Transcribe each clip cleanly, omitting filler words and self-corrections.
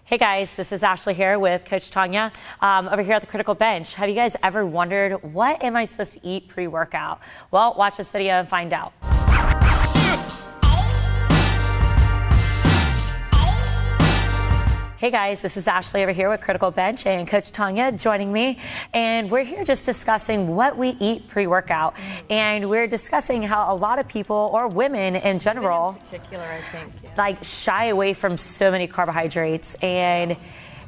Hey guys, this is Ashley here with Coach Tonya over here at the Criticalbench. Have you guys ever wondered, what am I supposed to eat pre-workout? Well, watch this video and find out. Hey guys, this is Ashley over here with Criticalbench and Coach Tonya joining me. And we're here just discussing what we eat pre-workout. And we're discussing how a lot of people, or women in general, women in particular, I think, like shy away from so many carbohydrates. And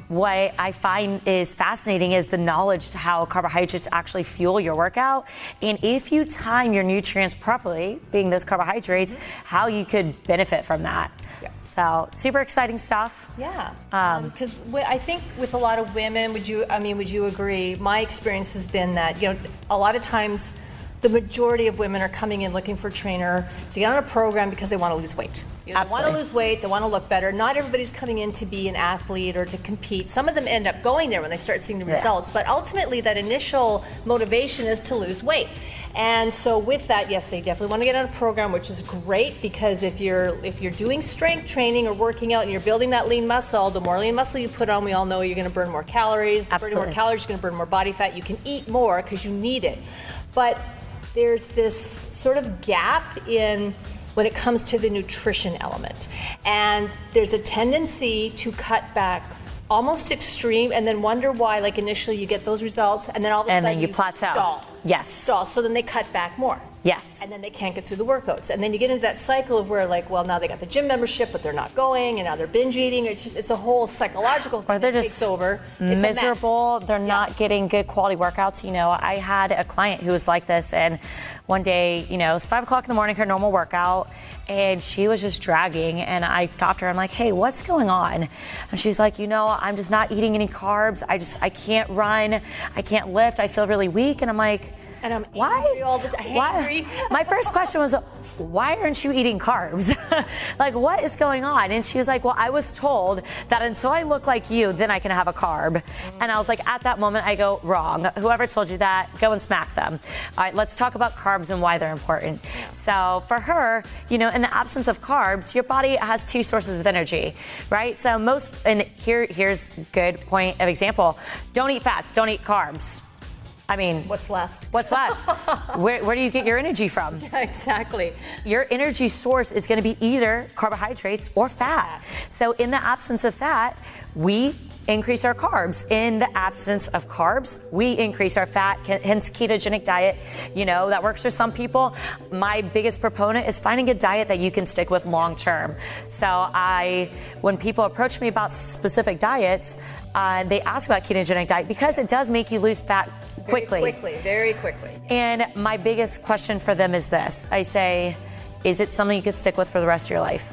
what I find is fascinating is the knowledge to how carbohydrates actually fuel your workout. And if you time your nutrients properly, being those carbohydrates, how you could benefit from that. Yeah. So super exciting stuff. Yeah, because I think with a lot of women, would you agree? My experience has been that, a lot of times the majority of women are coming in looking for a trainer to get on a program because they want to lose weight. They want to lose weight, they want to look better. Not everybody's coming in to be an athlete or to compete. Some of them end up going there when they start seeing the results, but ultimately that initial motivation is to lose weight. And so with that, yes, they definitely want to get on a program, which is great, because if you're doing strength training or working out and you're building that lean muscle, the more lean muscle you put on, we all know you're going to burn more calories. Absolutely. Burning more calories, you're going to burn more body fat. You can eat more because you need it. But there's this sort of gap in when it comes to the nutrition element. And there's a tendency to cut back almost extreme and then wonder why, like initially you get those results and then all of a sudden then you plateau. Stall. Yes. Stall. So then they cut back more. Yes. And then they can't get through the workouts. And then you get into that cycle of where, like, well, now they got the gym membership, but they're not going, and now they're binge eating. It's a whole psychological thing or they're that just takes over. It's miserable. They're not getting good quality workouts. I had a client who was like this, and one day, it was 5 o'clock in the morning, her normal workout, and she was just dragging, and I stopped her. I'm like, hey, what's going on? And she's like, I'm just not eating any carbs. I can't run. I can't lift. I feel really weak. And I'm like, and I'm why? Angry all the time. Why? My first question was, why aren't you eating carbs? Like, what is going on? And she was like, well, I was told that until I look like you, then I can have a carb. And I was like, at that moment, I go, wrong. Whoever told you that, go and smack them. All right, let's talk about carbs and why they're important. Yeah. So for her, in the absence of carbs, your body has 2 sources of energy, right? So here's good point of example. Don't eat fats, don't eat carbs. I mean, what's left? Where do you get your energy from? Yeah, exactly. Your energy source is going to be either carbohydrates or fat. So in the absence of fat, we increase our carbs. In the absence of carbs, we increase our fat, hence ketogenic diet. That works for some people. My biggest proponent is finding a diet that you can stick with long term. So when people approach me about specific diets, they ask about ketogenic diet because it does make you lose fat quickly. Very quickly. And my biggest question for them is this. I say, is it something you could stick with for the rest of your life?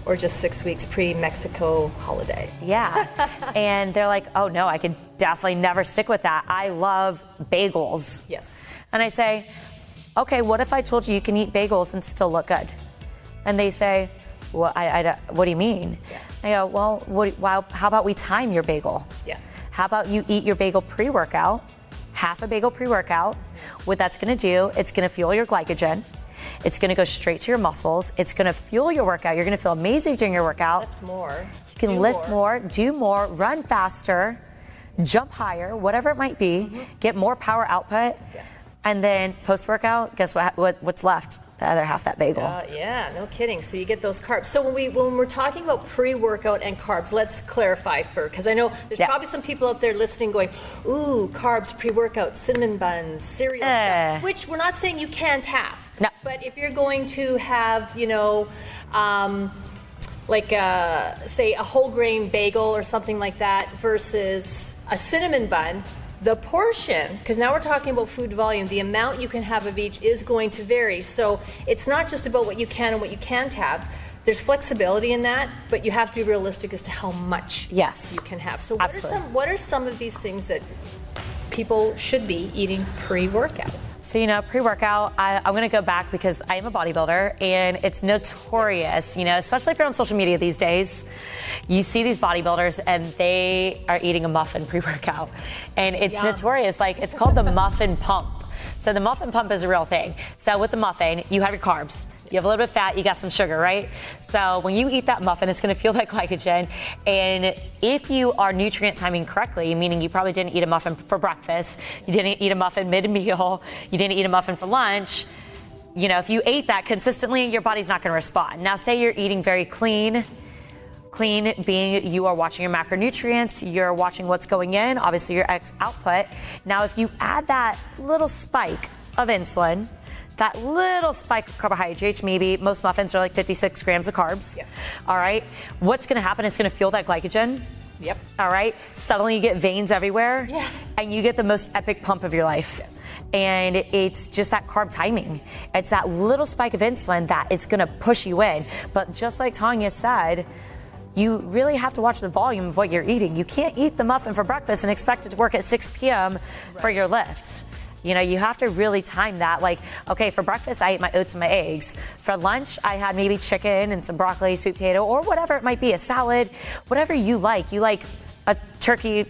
Or just 6 weeks pre-Mexico holiday. Yeah. And they're like, oh no, I could definitely never stick with that. I love bagels. Yes. And I say, okay, what if I told you can eat bagels and still look good? And they say, well, what do you mean? Yeah. I go, well, how about we time your bagel? Yeah. How about you eat your bagel pre-workout, half a bagel pre-workout. What that's gonna do, it's gonna fuel your glycogen. It's going to go straight to your muscles. It's going to fuel your workout. You're going to feel amazing during your workout. Lift more. You can lift more, do more, run faster, jump higher, whatever it might be, get more power output. Yeah. And then post-workout, guess what's left? The other half that bagel. Yeah, no kidding. So you get those carbs. So when we're talking about pre-workout and carbs, let's clarify first, because I know there's probably some people out there listening going, ooh, carbs, pre-workout, cinnamon buns, cereal stuff, which we're not saying you can't have. No. But if you're going to have, say a whole grain bagel or something like that versus a cinnamon bun, the portion, because now we're talking about food volume, the amount you can have of each is going to vary. So it's not just about what you can and what you can't have. There's flexibility in that, but you have to be realistic as to how much you can have. So what are some of these things that people should be eating pre-workout? So, pre-workout, I'm going to go back because I am a bodybuilder, and it's notorious, especially if you're on social media these days, you see these bodybuilders and they are eating a muffin pre-workout, and it's notorious. Like, it's called the Muffin Pump. So the Muffin Pump is a real thing. So with the muffin, you have your carbs. You have a little bit of fat, you got some sugar, right? So when you eat that muffin, it's gonna feel like glycogen. And if you are nutrient timing correctly, meaning you probably didn't eat a muffin for breakfast, you didn't eat a muffin mid-meal, you didn't eat a muffin for lunch, you know, if you ate that consistently, your body's not gonna respond. Now say you're eating very clean being you are watching your macronutrients, you're watching what's going in, obviously your output. Now if you add that little spike of insulin, that little spike of carbohydrates, maybe most muffins are like 56 grams of carbs. Yep. All right. What's going to happen? It's going to fuel that glycogen. Yep. All right. Suddenly you get veins everywhere. Yeah. And you get the most epic pump of your life. Yes. And it's just that carb timing. It's that little spike of insulin that it's going to push you in. But just like Tonya said, you really have to watch the volume of what you're eating. You can't eat the muffin for breakfast and expect it to work at 6 p.m. for your lifts. You know, you have to really time that. Like, okay, for breakfast, I ate my oats and my eggs. For lunch, I had maybe chicken and some broccoli, sweet potato, or whatever it might be, a salad, whatever you like. You like a turkey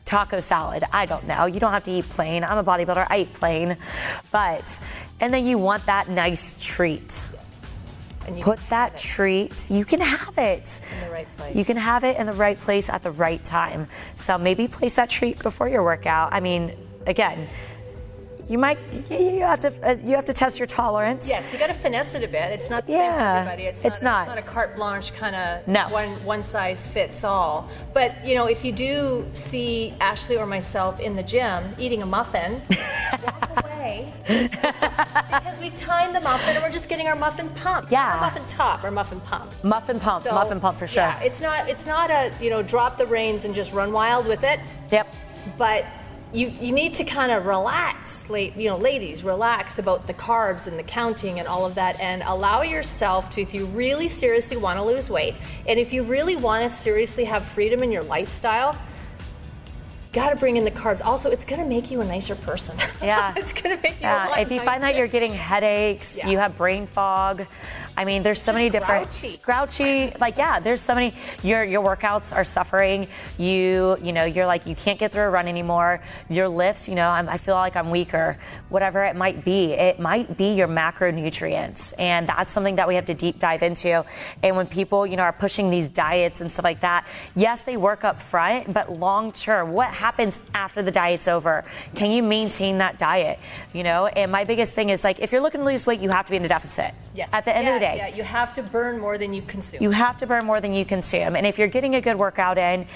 taco salad. I don't know. You don't have to eat plain. I'm a bodybuilder. I eat plain. And then you want that nice treat. And you put that treat, you can have it in the right place. You can have it in the right place at the right time. So maybe place that treat before your workout. I mean, again, you have to test your tolerance. Yes, you got to finesse it a bit. It's not the same for everybody. It's not a carte blanche kind of one size fits all. But you know, if you do see Ashley or myself in the gym eating a muffin, walk away because we've timed the muffin and we're just getting our muffin pump. Yeah, not muffin top or muffin pump. Muffin pump, so, muffin pump for sure. Yeah, it's not a drop the reins and just run wild with it. Yep. But you need to kind of relax, ladies, relax about the carbs and the counting and all of that, and allow yourself to, if you really seriously want to lose weight, and if you really want to seriously have freedom in your lifestyle, got to bring in the carbs. Also, it's going to make you a nicer person. Yeah. It's going to make you a lot if you find that you're getting headaches, you have brain fog, I mean, there's so many different grouchy, there's so many, your workouts are suffering. You're like, you can't get through a run anymore. Your lifts, I feel like I'm weaker, whatever it might be. It might be your macronutrients. And that's something that we have to deep dive into. And when people, are pushing these diets and stuff like that, yes, they work up front, but long term, what happens after the diet's over? Can you maintain that diet? And my biggest thing is, like, if you're looking to lose weight, you have to be in a deficit. Yes. At the end of the day. Yeah, you have to burn more than you consume. You have to burn more than you consume. And if you're getting a good workout in,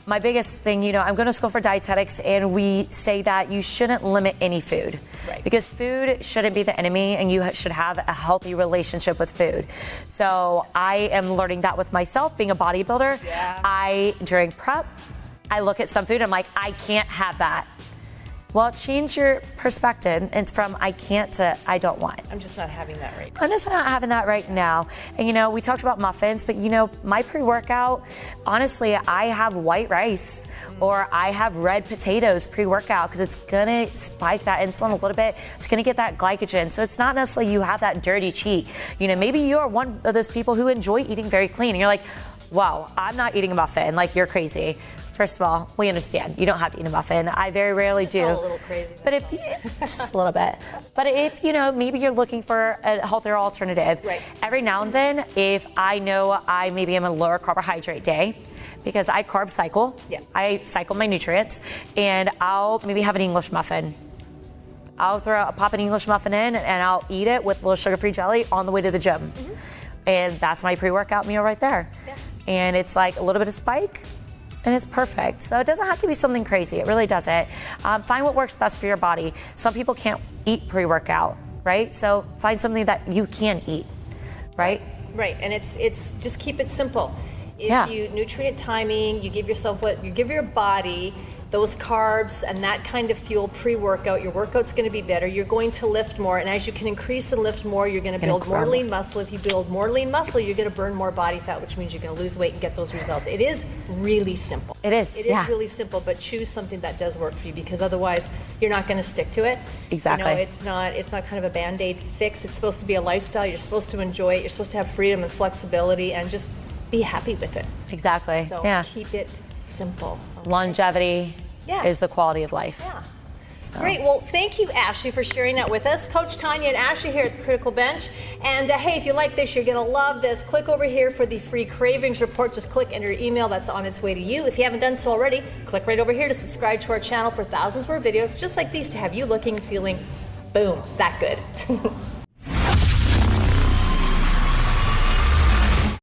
my biggest thing, I'm going to school for dietetics, and we say that you shouldn't limit any food. Right. Because food shouldn't be the enemy, and you should have a healthy relationship with food. So I am learning that with myself, being a bodybuilder. Yeah. During prep, I look at some food, I'm like, I can't have that. Well, change your perspective and from I can't to I don't want. I'm just not having that right now. I'm just not having that right now. And we talked about muffins, but my pre-workout, honestly, I have white rice or I have red potatoes pre-workout because it's gonna spike that insulin a little bit. It's gonna get that glycogen. So it's not necessarily you have that dirty cheat. Maybe you're one of those people who enjoy eating very clean and you're like, wow, I'm not eating a muffin. Like, you're crazy. First of all, we understand. You don't have to eat a muffin. I very rarely do. A little crazy. But just a little bit. But if, maybe you're looking for a healthier alternative. Right. Every now and then, if I know I maybe am a lower carbohydrate day, because I carb cycle. Yeah. I cycle my nutrients, and I'll maybe have an English muffin. I'll pop an English muffin in, and I'll eat it with a little sugar-free jelly on the way to the gym. Mm-hmm. And that's my pre-workout meal right there. Yeah. And it's like a little bit of spike, and it's perfect. So it doesn't have to be something crazy. It really doesn't. Find what works best for your body. Some people can't eat pre-workout, right? So find something that you can eat, right? Right, and it's just keep it simple. If you nutrient timing, you give your body those carbs and that kind of fuel pre-workout, your workout's going to be better. You're going to lift more, and as you can increase and lift more, you're going to build more lean muscle. If you build more lean muscle, you're going to burn more body fat, which means you're going to lose weight and get those results. It is really simple. It is really simple, but choose something that does work for you, because otherwise you're not going to stick to it. Exactly. It's not kind of a Band-Aid fix. It's supposed to be a lifestyle. You're supposed to enjoy it. You're supposed to have freedom and flexibility and just be happy with it. Exactly. So keep it simple. Okay? Longevity is the quality of life. Yeah. Great. Well, thank you, Ashley, for sharing that with us. Coach Tonya and Ashley here at the Critical Bench. And hey, if you like this, you're going to love this. Click over here for the free Cravings report. Just click enter your email. That's on its way to you. If you haven't done so already, click right over here to subscribe to our channel for thousands more videos just like these to have you looking and feeling, boom, that good.